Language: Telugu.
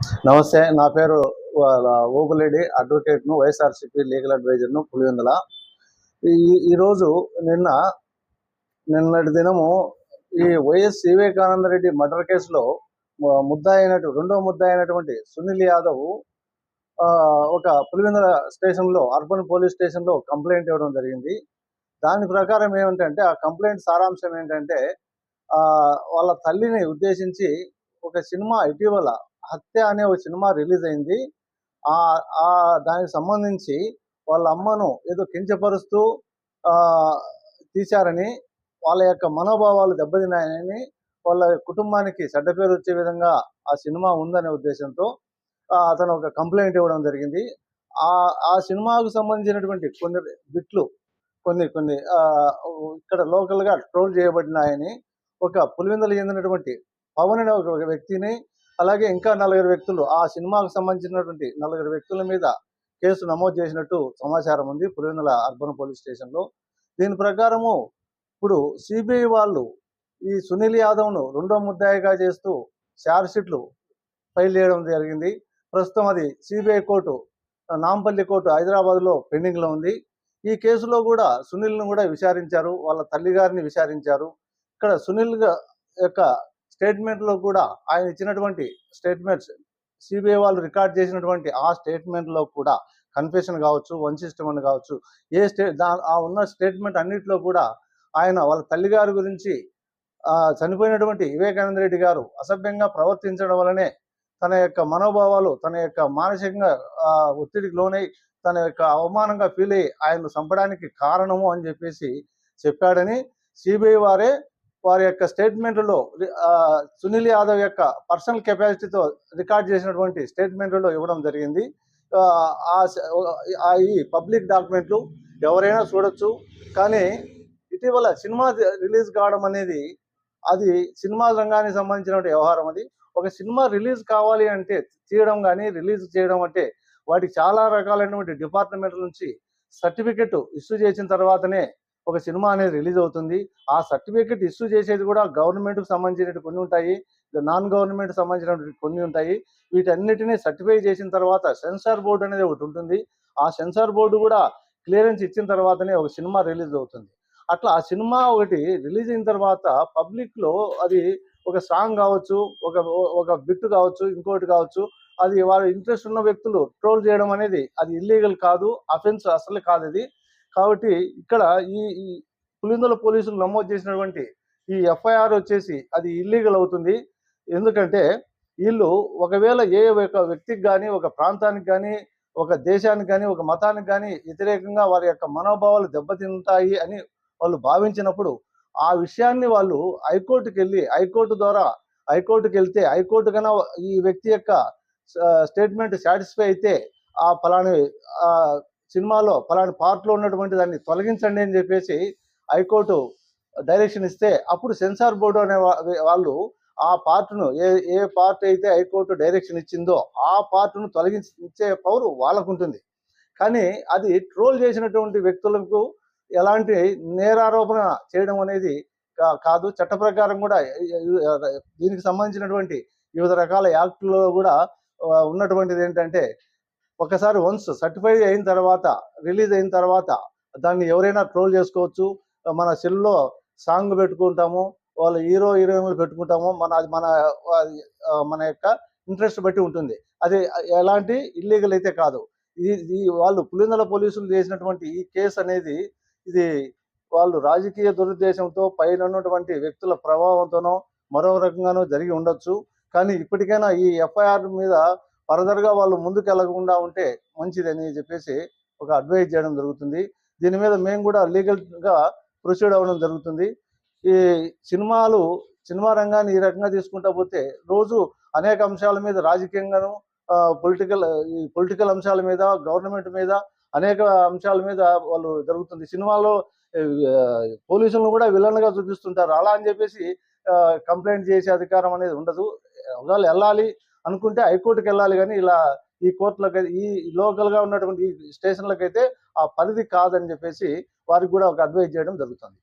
నమస్తే. నా పేరు ఓబులేడి అడ్వకేట్ను, వైఎస్ఆర్సీపీ లీగల్ అడ్వైజర్ను, పులివెందుల. ఈరోజు నిన్నటి దినము ఈ వైఎస్ వివేకానంద రెడ్డి మర్డర్ కేసులో రెండో ముద్దాయి అయినటువంటి సునీల్ యాదవ్ ఒక పులివెందుల స్టేషన్లో, అర్బన్ పోలీస్ స్టేషన్లో కంప్లైంట్ ఇవ్వడం జరిగింది. దాని ప్రకారం ఏమిటంటే, ఆ కంప్లైంట్ సారాంశం ఏంటంటే, వాళ్ళ తల్లిని ఉద్దేశించి ఒక సినిమా ఇటీవల హత్య అనే ఒక సినిమా రిలీజ్ అయింది. దానికి సంబంధించి వాళ్ళ అమ్మను ఏదో కించపరుస్తూ తీశారని, వాళ్ళ యొక్క మనోభావాలు దెబ్బతిన్నాయని, వాళ్ళ కుటుంబానికి చెడ్డ పేరు వచ్చే విధంగా ఆ సినిమా ఉందనే ఉద్దేశంతో అతను ఒక కంప్లైంట్ ఇవ్వడం జరిగింది. ఆ సినిమాకు సంబంధించినటువంటి కొన్ని బిట్లు కొన్ని ఇక్కడ లోకల్గా ట్రోల్ చేయబడినాయని, ఒక పులివెందులు చెందినటువంటి పవన్ అనే ఒక వ్యక్తిని, అలాగే ఇంకా 4 వ్యక్తులు, ఆ సినిమాకు సంబంధించినటువంటి 4 వ్యక్తుల మీద కేసు నమోదు చేసినట్టు సమాచారం ఉంది పులివెందుల అర్బన్ పోలీస్ స్టేషన్లో. దీని ప్రకారము ఇప్పుడు సిబిఐ వాళ్ళు ఈ సునీల్ యాదవ్ను రెండో ముద్దాయిగా చేస్తూ ఛార్జ్షీట్లు ఫైల్ చేయడం జరిగింది. ప్రస్తుతం అది సిబిఐ కోర్టు, నాంపల్లి కోర్టు హైదరాబాద్లో పెండింగ్లో ఉంది. ఈ కేసులో కూడా సునీల్ను కూడా విచారించారు, వాళ్ళ తల్లిగారిని విచారించారు. ఇక్కడ సునీల్ యొక్క స్టేట్మెంట్లో కూడా ఆయన ఇచ్చినటువంటి స్టేట్మెంట్స్, సిబిఐ వాళ్ళు రికార్డ్ చేసినటువంటి ఆ స్టేట్మెంట్లో కూడా కన్ఫెషన్ కావచ్చు, 161 కావచ్చు, ఆ ఉన్న స్టేట్మెంట్ అన్నింటిలో కూడా ఆయన వాళ్ళ తల్లిగారి గురించి, చనిపోయినటువంటి వివేకానంద రెడ్డి గారు అసభ్యంగా ప్రవర్తించడం వల్లనే తన యొక్క మనోభావాలు, తన యొక్క మానసికంగా ఒత్తిడికి లోనై తన యొక్క అవమానంగా ఫీల్ అయ్యి ఆయన్ను చంపడానికి కారణము అని చెప్పేసి చెప్పాడని సిబిఐ వారి యొక్క స్టేట్మెంట్లో, సునీల్ యాదవ్ యొక్క పర్సనల్ కెపాసిటీతో రికార్డ్ చేసినటువంటి స్టేట్మెంట్లో ఇవ్వడం జరిగింది. ఈ పబ్లిక్ డాక్యుమెంట్లు ఎవరైనా చూడొచ్చు. కానీ ఇటీవల సినిమా రిలీజ్ కావడం అనేది, అది సినిమా రంగానికి సంబంధించినటువంటి వ్యవహారం. అది ఒక సినిమా రిలీజ్ కావాలి అంటే, తీయడం కానీ రిలీజ్ చేయడం అంటే, వాటికి చాలా రకాలైనటువంటి డిపార్ట్మెంట్ల నుంచి సర్టిఫికెట్ ఇష్యూ చేసిన తర్వాతనే ఒక సినిమా అనేది రిలీజ్ అవుతుంది. ఆ సర్టిఫికెట్ ఇష్యూ చేసేది కూడా గవర్నమెంట్కి సంబంధించినవి కొన్ని ఉంటాయి, నాన్ గవర్నమెంట్ సంబంధించినటువంటి కొన్ని ఉంటాయి. వీటన్నిటినీ సర్టిఫై చేసిన తర్వాత సెన్సార్ బోర్డు అనేది ఒకటి ఉంటుంది. ఆ సెన్సార్ బోర్డు కూడా క్లియరెన్స్ ఇచ్చిన తర్వాతనే ఒక సినిమా రిలీజ్ అవుతుంది. అట్లా ఆ సినిమా ఒకటి రిలీజ్ అయిన తర్వాత పబ్లిక్లో అది ఒక సాంగ్ కావచ్చు, ఒక బిట్ కావచ్చు, ఇంకోటి కావచ్చు, అది వాళ్ళ ఇంట్రెస్ట్ ఉన్న వ్యక్తులు ట్రోల్ చేయడం అనేది అది ఇల్లీగల్ కాదు, అఫెన్స్ అసలు కాదు అది. కాబట్టి ఇక్కడ ఈ పులివెందుల పోలీసులు నమోదు చేసినటువంటి ఈ ఎఫ్ఐఆర్ వచ్చేసి అది ఇల్లీగల్ అవుతుంది. ఎందుకంటే వీళ్ళు ఒకవేళ ఒక వ్యక్తికి కానీ, ఒక ప్రాంతానికి కానీ, ఒక దేశానికి కానీ, ఒక మతానికి కానీ వ్యతిరేకంగా వారి యొక్క మనోభావాలు దెబ్బతింటాయి అని వాళ్ళు భావించినప్పుడు, ఆ విషయాన్ని వాళ్ళు హైకోర్టుకి వెళ్తే హైకోర్టు కన్నా ఈ వ్యక్తి యొక్క స్టేట్మెంట్ సాటిస్ఫై అయితే, ఆ ఫలాని సినిమాలో ఫలాని పార్ట్లో ఉన్నటువంటి దాన్ని తొలగించండి అని చెప్పేసి హైకోర్టు డైరెక్షన్ ఇస్తే, అప్పుడు సెన్సార్ బోర్డు అనే వాళ్ళు ఆ పార్ట్ను ఏ పార్ట్ అయితే హైకోర్టు డైరెక్షన్ ఇచ్చిందో ఆ పార్ట్ను తొలగించే పవర్ వాళ్ళకు ఉంటుంది. కానీ అది ట్రోల్ చేసినటువంటి వ్యక్తులకు ఎలాంటి నేరారోపణ చేయడం అనేది కాదు. చట్ట ప్రకారం కూడా దీనికి సంబంధించినటువంటి వివిధ రకాల యాక్టుల్లో కూడా ఉన్నటువంటిది ఏంటంటే, ఒకసారి వన్స్ సర్టిఫై అయిన తర్వాత, రిలీజ్ అయిన తర్వాత దాన్ని ఎవరైనా ట్రోల్ చేసుకోవచ్చు. మన సెల్లో సాంగ్ పెట్టుకుంటాము, వాళ్ళ హీరోయిన్లు పెట్టుకుంటాము, మన యొక్క ఇంట్రెస్ట్ బట్టి ఉంటుంది. అది ఎలాంటి ఇల్లీగల్ అయితే కాదు. వాళ్ళు పులివెందుల పోలీసులు చేసినటువంటి ఈ కేసు అనేది, ఇది వాళ్ళు రాజకీయ దురుద్దేశంతో పైన ఉన్నటువంటి వ్యక్తుల ప్రభావంతోనో మరో రకంగానో జరిగి ఉండొచ్చు. కానీ ఇప్పటికైనా ఈ ఎఫ్ఐఆర్ మీద ఫర్దర్గా వాళ్ళు ముందుకు వెళ్ళకుండా ఉంటే మంచిదని చెప్పేసి ఒక అడ్వైజ్ చేయడం జరుగుతుంది. దీని మీద మేము కూడా లీగల్గా ప్రొసీడ్ అవ్వడం జరుగుతుంది. ఈ సినిమా రంగాన్ని ఈ రకంగా తీసుకుంటా పోతే రోజు అనేక అంశాల మీద, రాజకీయంగాను, పొలిటికల్ అంశాల మీద, గవర్నమెంట్ మీద, అనేక అంశాల మీద వాళ్ళు జరుగుతుంది. సినిమాలో పోలీసులను కూడా విలన్గా చూపిస్తుంటారు. అలా అని చెప్పేసి కంప్లైంట్ చేసే అధికారం అనేది ఉండదు. ఒకవేళ వెళ్ళాలి అనుకుంటే హైకోర్టుకి వెళ్ళాలి, కానీ ఇలా ఈ కోర్టులకు, ఈ లోకల్గా ఉన్నటువంటి ఈ స్టేషన్లకైతే ఆ పరిధి కాదని చెప్పేసి వారికి కూడా ఒక అడ్వైజ్ చేయడం జరుగుతుంది.